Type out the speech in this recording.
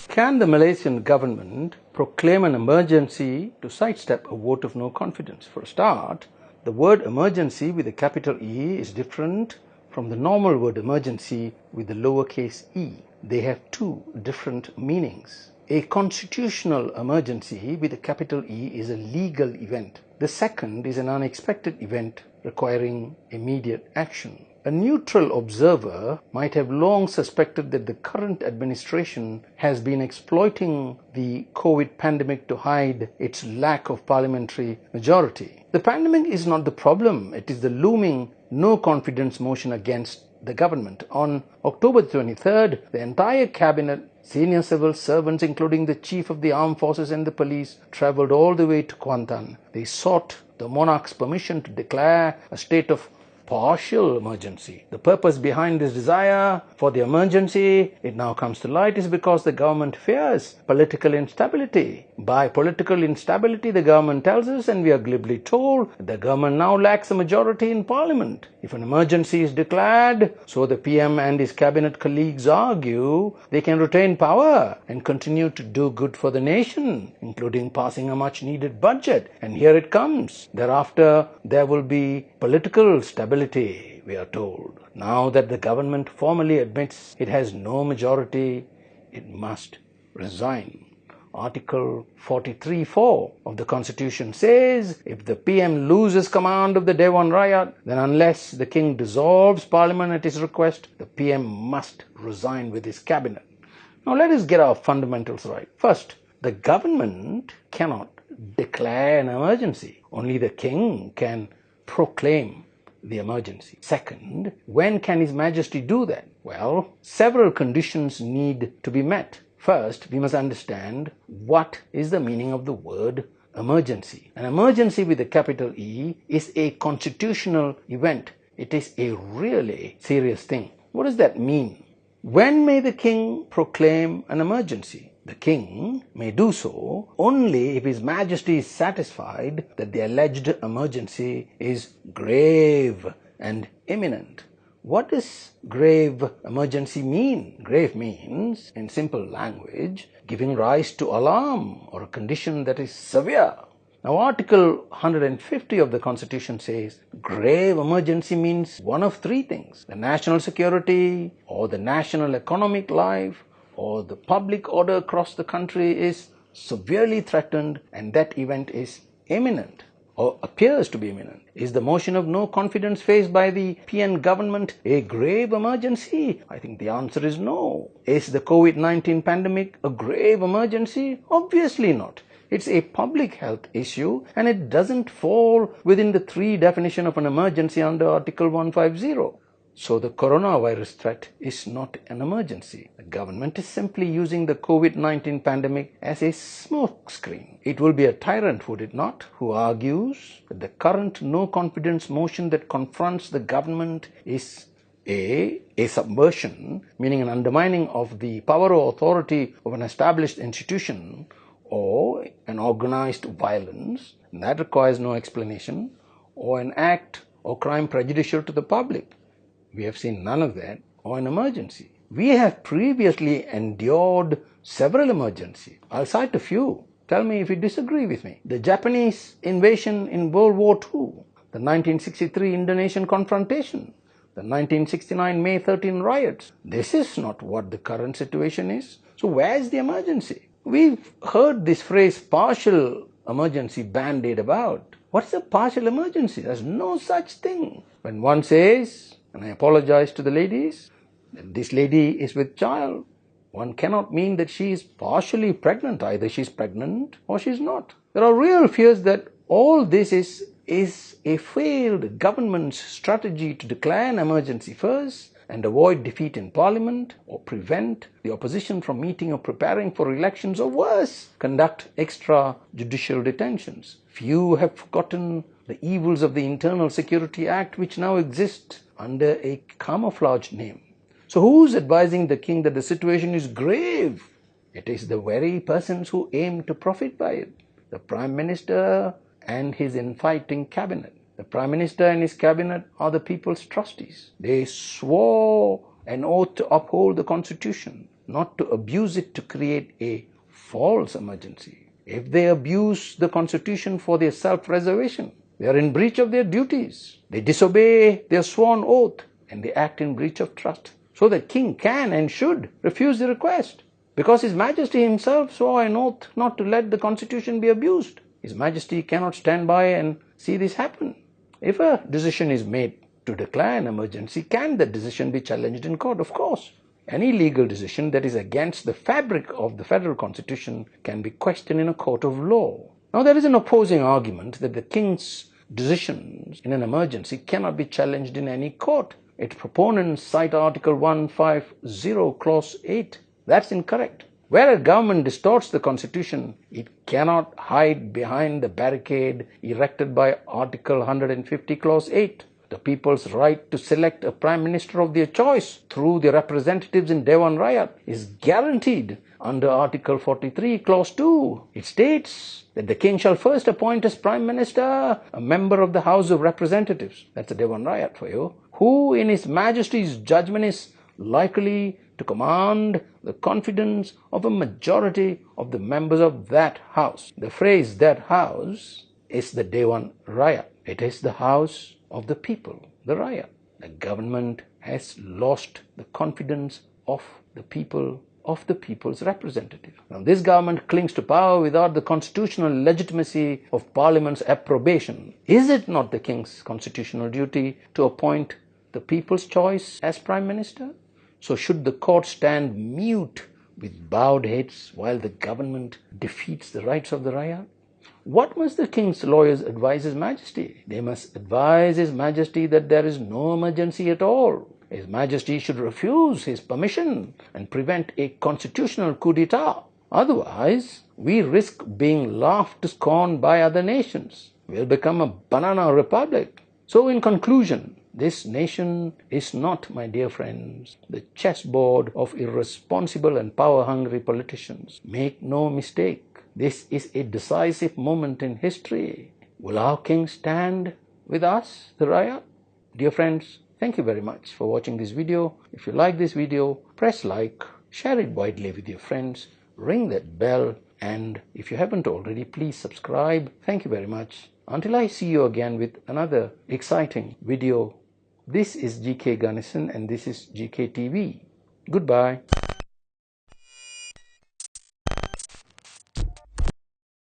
Can the Malaysian government proclaim an emergency to sidestep a vote of no confidence? For a start, the word emergency with a capital E is different from the normal word emergency with the lowercase e. They have two different meanings. A constitutional emergency with a capital E is a legal event. The second is an unexpected event requiring immediate action. A neutral observer might have long suspected that the current administration has been exploiting the COVID pandemic to hide its lack of parliamentary majority. The pandemic is not the problem, it is the looming no confidence motion against the government. On October 23rd, the entire cabinet, senior civil servants including the chief of the armed forces and the police, travelled all the way to Kuantan. They sought the monarch's permission to declare a state of partial emergency. The purpose behind this desire for the emergency, it now comes to light, is because the government fears political instability. By political instability, the government tells us, and we are glibly told, that the government now lacks a majority in parliament. If an emergency is declared, so the PM and his cabinet colleagues argue, they can retain power and continue to do good for the nation, including passing a much needed budget. And here it comes. Thereafter, there will be political stability, we are told. Now that the government formally admits it has no majority, it must resign. Article 43(4) of the Constitution says, if the PM loses command of the Dewan Rakyat, then unless the King dissolves Parliament at his request, the PM must resign with his cabinet. Now let us get our fundamentals right. First, the government cannot declare an emergency. Only the King can proclaim the emergency. Second, when can His Majesty do that? Well, several conditions need to be met. First, we must understand what is the meaning of the word emergency. An emergency with a capital E is a constitutional event. It is a really serious thing. What does that mean? When may the King proclaim an emergency? The King may do so only if His Majesty is satisfied that the alleged emergency is grave and imminent. What does grave emergency mean? Grave means, in simple language, giving rise to alarm or a condition that is severe. Now, Article 150 of the Constitution says grave emergency means one of three things: the national security, or the national economic life, or the public order across the country is severely threatened, and that event is imminent or appears to be imminent. Is the motion of no confidence faced by the PN government a grave emergency? I think the answer is no. Is the COVID-19 pandemic a grave emergency? Obviously not. It's a public health issue and it doesn't fall within the three definition of an emergency under Article 150. So the coronavirus threat is not an emergency. The government is simply using the COVID-19 pandemic as a smokescreen. It will be a tyrant, would it not, who argues that the current no-confidence motion that confronts the government is a subversion, meaning an undermining of the power or authority of an established institution, or an organized violence, and that requires no explanation, or an act or crime prejudicial to the public. We have seen none of that, or an emergency. We have previously endured several emergencies. I'll cite a few. Tell me if you disagree with me. The Japanese invasion in World War II, the 1963 Indonesian confrontation, the 1969 May 13 riots. This is not what the current situation is. So where's the emergency? We've heard this phrase partial emergency bandied about. What's a partial emergency? There's no such thing. When one says, and I apologize to the ladies, that this lady is with child, one cannot mean that she is partially pregnant. Either she's pregnant or she's not. There are real fears that all this is a failed government's strategy to declare an emergency first and avoid defeat in parliament, or prevent the opposition from meeting or preparing for elections, or worse, conduct extrajudicial detentions. Few have forgotten the evils of the Internal Security Act, which now exists under a camouflaged name. So who's advising the King that the situation is grave? It is the very persons who aim to profit by it. The Prime Minister and his infighting cabinet. The Prime Minister and his cabinet are the people's trustees. They swore an oath to uphold the Constitution. not to abuse it to create a false emergency. If they abuse the Constitution for their self-preservation, they are in breach of their duties. They disobey their sworn oath and they act in breach of trust. So the king can and should refuse the request, because His Majesty himself swore an oath not to let the Constitution be abused. His Majesty cannot stand by and see this happen. If a decision is made to declare an emergency, can that decision be challenged in court? Of course. Any legal decision that is against the fabric of the federal constitution can be questioned in a court of law. Now, there is an opposing argument that the king's decisions in an emergency cannot be challenged in any court. Its proponents cite Article 150, Clause 8. That's incorrect. Where a government distorts the constitution, it cannot hide behind the barricade erected by Article 150, Clause 8. The people's right to select a prime minister of their choice through their representatives in Dewan Rayat is guaranteed under Article 43, Clause 2. It states that the king shall first appoint as prime minister a member of the House of Representatives, that's the Dewan Rayat for you, who in His Majesty's judgment is likely to command the confidence of a majority of the members of that house. The phrase "that house" is the Dewan Rayat. It is the house of the people, the Rayat. The government has lost the confidence of the people, of the people's representative. Now, this government clings to power without the constitutional legitimacy of Parliament's approbation. Is it not the king's constitutional duty to appoint the people's choice as prime minister? So should the court stand mute with bowed heads while the government defeats the rights of the Rayat? What must the king's lawyers advise His Majesty? They must advise His Majesty that there is no emergency at all. His Majesty should refuse his permission and prevent a constitutional coup d'etat. Otherwise, we risk being laughed to scorn by other nations. We'll become a banana republic. So in conclusion, this nation is not, my dear friends, the chessboard of irresponsible and power-hungry politicians. Make no mistake, this is a decisive moment in history. Will our king stand with us, the Rayat? Dear friends, thank you very much for watching this video. If you like this video, press like, share it widely with your friends, ring that bell, and if you haven't already, please subscribe. Thank you very much. Until I see you again with another exciting video, this is GK Ganesan and this is GK TV. Goodbye.